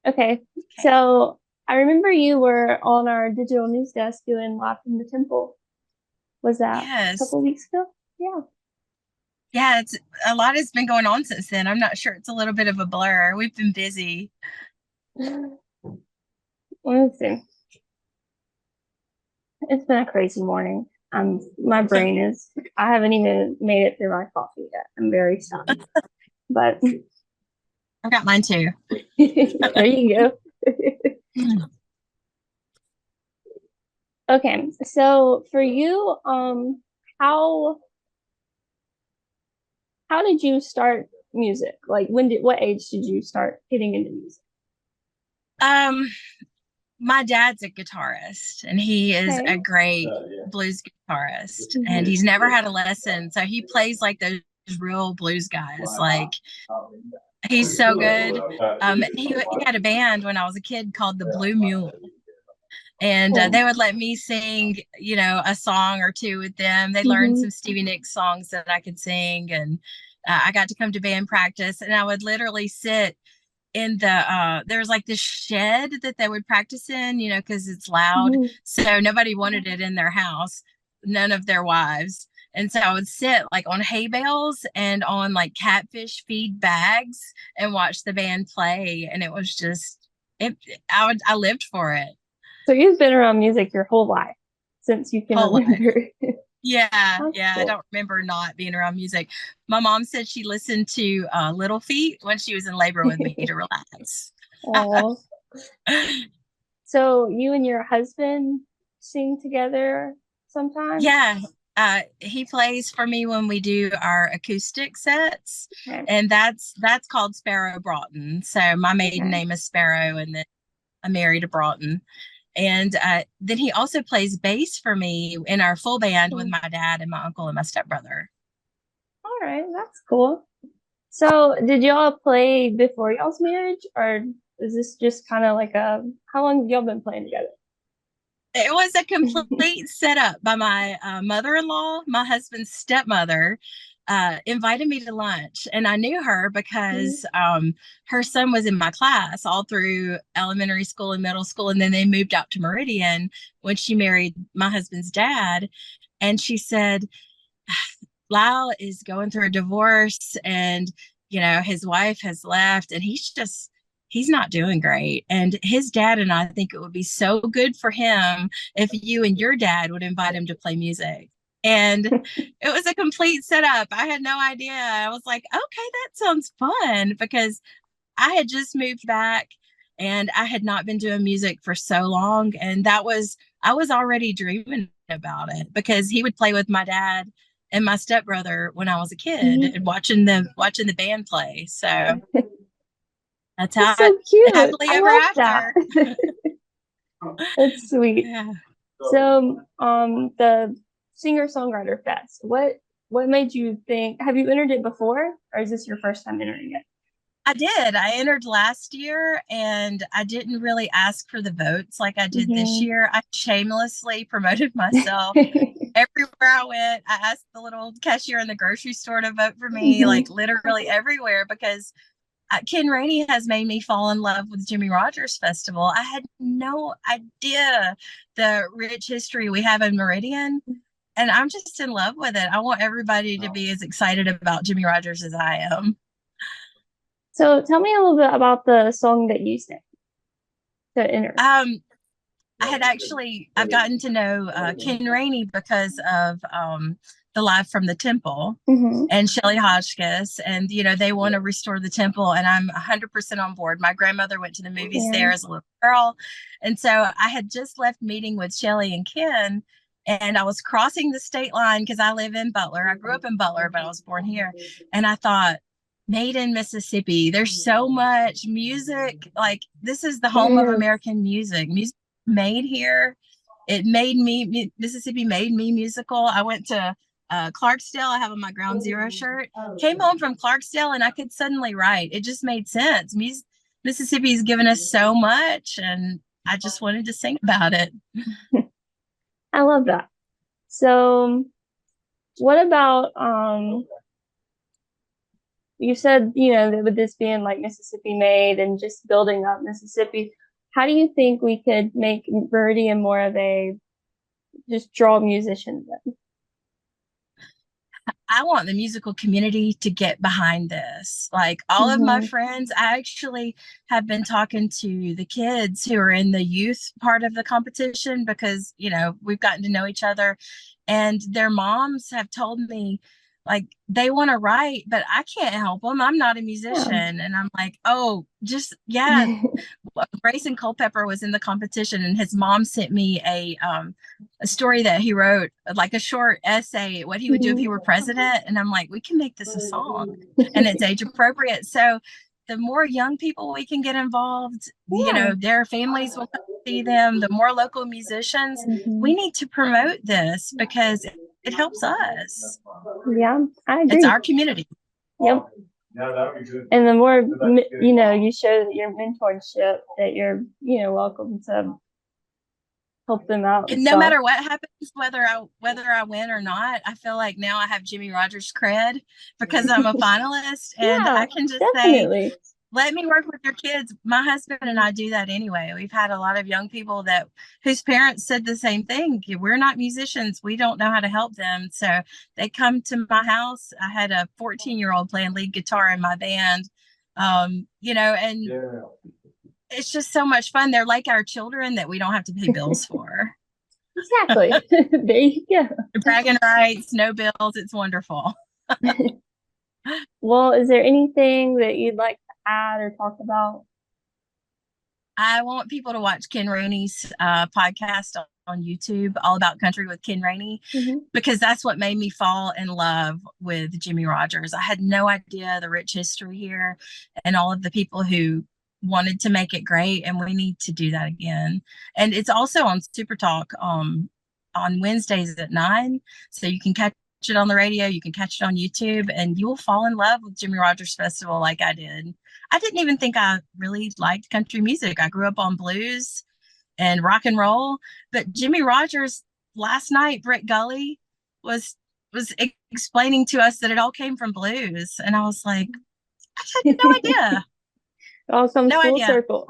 Okay. Okay. So I remember you were on our digital news desk doing Live from the Temple. Was that a Yes. couple of weeks ago? Yeah. Yeah, it's a lot has been going on since then. I'm not sure. It's a little bit of a blur. We've been busy. Let's see. It's been a crazy morning. My brain is, I haven't even made it through my coffee yet. I'm very sorry. But I've got mine too. there you go. Okay. So for you, how how did you start music? Like what age did you start getting into music? Um, my dad's a guitarist and he is Okay. a great blues guitarist and Hmm. he's never had a lesson. So he plays like those real blues guys. Like he's so good. He had a band when I was a kid called the Blue Mule. And Cool. they would let me sing, a song or two with them. They learned Hmm. some Stevie Nicks songs that I could sing, and I got to come to band practice. And I would literally sit in there was like this shed that they would practice in, because it's loud. Hmm. So nobody wanted it in their house, none of their wives. And so I would sit like on hay bales and on like catfish feed bags and watch the band play. And it was just it I lived for it So you've been around music your whole life since you can whole life. remember. Yeah, That's yeah. I cool. don't remember not being around music. My mom said she listened to Little Feat when she was in labor with me to relax. Oh, so you and your husband sing together sometimes? Yeah, he plays for me when we do our acoustic sets, Okay. and that's called Sparrow Broughton. So my maiden Okay. name is Sparrow, and then I'm married to Broughton. And then he also plays bass for me in our full band with Cool. my dad and my uncle and my stepbrother. All right, that's cool. So did y'all play before y'all's marriage, or is this just kind of like how long have y'all been playing together? It was a complete setup by my mother-in-law, my husband's stepmother. Invited me to lunch, and I knew her because her son was in my class all through elementary school and middle school, and then they moved out to Meridian when she married my husband's dad. And she said, Lyle is going through a divorce and his wife has left and he's not doing great. And his dad and I think it would be so good for him if you and your dad would invite him to play music. And it was a complete setup. I had no idea. I was like, okay, that sounds fun because I had just moved back and I had not been doing music for so long. And I was already dreaming about it because he would play with my dad and my stepbrother when I was a kid Mhm. and watching the band play. So that's how That's so cute. happily I ever love that. after. That's sweet. Yeah. So, the Singer Songwriter Fest. What made you think? Have you entered it before, or is this your first time entering I did. I entered last year and I didn't really ask for the votes like I did this it? year. I shamelessly promoted myself Hmm. everywhere I went. I asked the little cashier in the grocery store to vote for me, Hmm. like literally everywhere, because Ken Rainey has made me fall in love with Jimmie Rogers Festival. I had no idea the rich history we have in Meridian, and I'm just in love with it. I want everybody to be as excited about Jimmie Rogers as I am. So tell me a little bit about the song that you sang to enter. Um, I've gotten to know Ken Rainey because of the Live from the Temple Hmm. and Shelley Hotchkiss, and they want to restore the temple, and I'm 100% on board. My grandmother went to the movies Yeah. there as a little girl, and so I had just left meeting with Shelley and Ken, and I was crossing the state line because I live in Butler. I grew up in Butler, but I was born here, and I thought, made in Mississippi. There's so much music. Like this is the home of Yes. American music. Music made here. It made me Mississippi made me musical. I went to Clarksdale. I have on my Ground Zero shirt. Came home from Clarksdale and I could suddenly write. It just made sense. Mississippi's given us so much, and I just wanted to sing about it. I love that. So what about you said, that with this being like Mississippi made and just building up Mississippi, how do you think we could make Meridian more of a just draw musicians in? I want the musical community to get behind this. Like all of my Mm-hmm. friends, I actually have been talking to the kids who are in the youth part of the competition because, we've gotten to know each other, and their moms have told me like they want to write, but I can't help them. I'm not a Yeah. musician. And I'm like, oh, just, yeah. Grayson Culpepper was in the competition, and his mom sent me a story that he wrote, like a short essay, what he would do if he were president. And I'm like, we can make this a song, and it's age appropriate. So the more young people we can get involved, Yeah. their families will come see them. The more local musicians, Hmm. we need to promote this because it helps us. Yeah, I It's agree. our community. Yep. And the more, you show that your mentorship, that you're, welcome to help them out and And no stuff. matter what happens, whether I win or not, I feel like now I have Jimmie Rogers cred because I'm a finalist, and Yeah, I can just say, definitely. let me work with your kids. My husband and I do that anyway. We've had a lot of young people that whose parents said the same thing. We're not musicians. We don't know how to help them. So they come to my house. I had a 14-year-old playing lead guitar in my band. And it's just so much fun. They're like our children that we don't have to pay bills for. Exactly. There you go. Bragging rights, no bills. It's wonderful. Well, is there anything that you'd like to add or talk about? I want people to watch Ken Rainey's podcast on YouTube, All About Country with Ken Rainey, Hmm. because that's what made me fall in love with Jimmie Rogers. I had no idea the rich history here and all of the people who wanted to make it great, and we need to do that again. And it's also on Super Talk on Wednesdays at 9, so you can catch it on the radio, you can catch it on YouTube, and you will fall in love with Jimmie Rogers Festival like I did. I didn't even think I really liked country music. I grew up on blues and rock and roll, but Jimmie Rogers last night, Britt Gully was explaining to us that it all came from blues, and I was like, I had no idea, It all comes no full idea. circle.